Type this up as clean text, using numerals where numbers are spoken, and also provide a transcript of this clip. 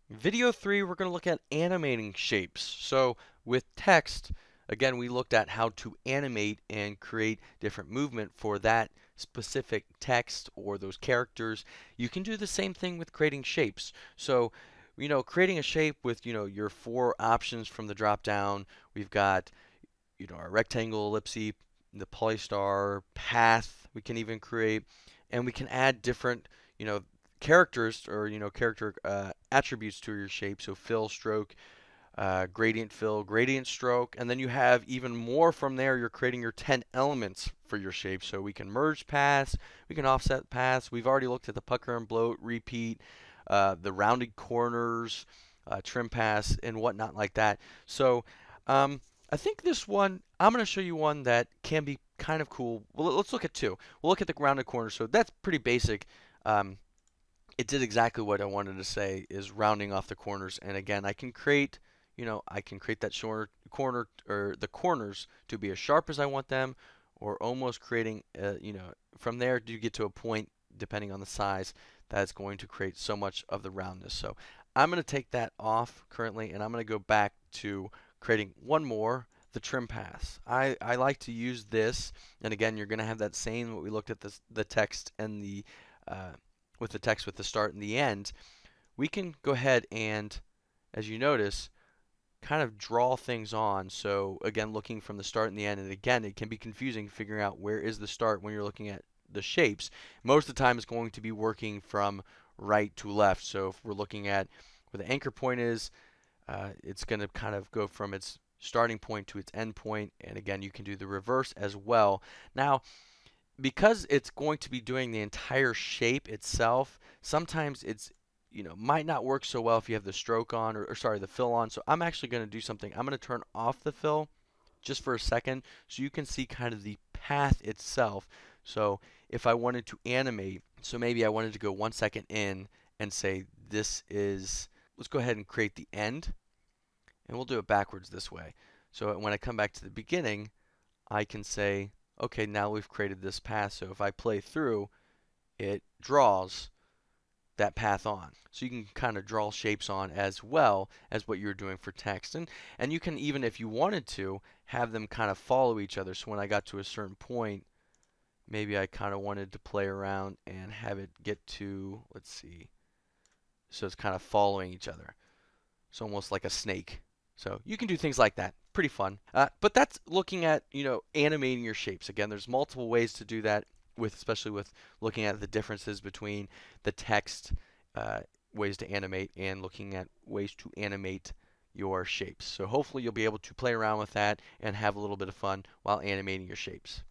Video 3, we're going to look at animating shapes. So with text, again, we looked at how to animate and create different movement for that specific text or those characters. You can do the same thing with creating shapes. So, creating a shape with, your four options from the drop down. We've got, our rectangle, ellipse, the polystar, path we can even create, and we can add different, characters or character attributes to your shape. So fill, stroke, gradient fill, gradient stroke, and then you have even more from there. You're creating your 10 elements for your shape. So we can merge paths, we can offset paths. We've already looked at the pucker and bloat, repeat, the rounded corners, trim paths, and whatnot like that. So I think this one, I'm going to show you one that can be kind of cool. Well, let's look at two. We'll look at the rounded corners. So that's pretty basic. Um, it did exactly what I wanted to say, is rounding off the corners. And again, I can create that shorter corner or the corners to be as sharp as I want them, or almost creating, from there you get to a point, depending on the size, that's going to create so much of the roundness. So I'm going to take that off currently, and I'm going to go back to creating one more, the trim pass. I like to use this, and again, you're going to have that same, what we looked at, the text and the with the text with the start and the end. We can go ahead and, as you notice, kind of draw things on. So again, looking from the start and the end, and again, it can be confusing figuring out where is the start when you're looking at the shapes. Most of the time, it's going to be working from right to left. So if we're looking at where the anchor point is, it's going to kind of go from its starting point to its end point. And again, you can do the reverse as well. Now, because it's going to be doing the entire shape itself, sometimes it's might not work so well if you have the stroke on, or sorry, the fill on. So I'm actually going to do something. I'm going to turn off the fill just for a second so you can see kind of the path itself. So if I wanted to animate, so maybe I wanted to go 1 second in and say this is, let's go ahead and create the end, and we'll do it backwards this way. So when I come back to the beginning, I can say, okay, now we've created this path. So if I play through, it draws that path on. So you can kind of draw shapes on as well as what you're doing for text. And you can even, if you wanted to, have them kind of follow each other. So when I got to a certain point, maybe I kind of wanted to play around and have it get to, let's see, so it's kind of following each other. It's almost like a snake. So you can do things like that. Pretty fun. But that's looking at, animating your shapes. Again, there's multiple ways to do that, especially with looking at the differences between the text, ways to animate, and looking at ways to animate your shapes. So hopefully you'll be able to play around with that and have a little bit of fun while animating your shapes.